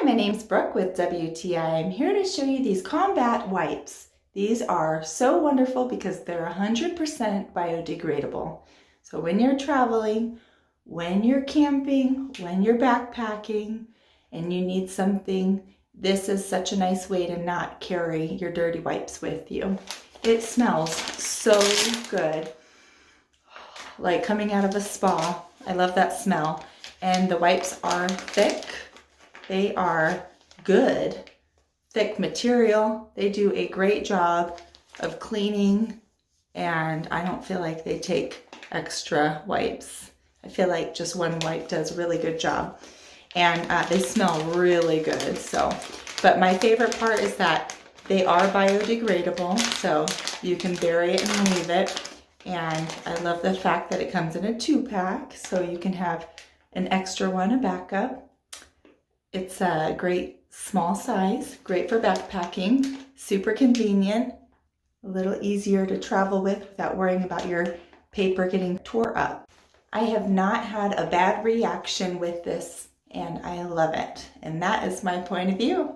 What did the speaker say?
Hi, my name's Brooke with WTI. I'm here to show you these combat wipes. These are so wonderful because they're 100% biodegradable. So when you're traveling, when you're camping, when you're backpacking, and you need something, this is such a nice way to not carry your dirty wipes with you. It smells so good, like coming out of a spa. I love that smell. And the wipes are thick. They are good, thick material. They do a great job of cleaning, and I don't feel like they take extra wipes. I feel like just one wipe does a really good job, and they smell really good. But my favorite part is that they are biodegradable, so you can bury it and leave it. And I love the fact that it comes in a 2-pack, so you can have an extra one, a backup. It's a great small size, great for backpacking, super convenient, a little easier to travel with without worrying about your paper getting tore up. I have not had a bad reaction with this, and I love it. And that is my point of view.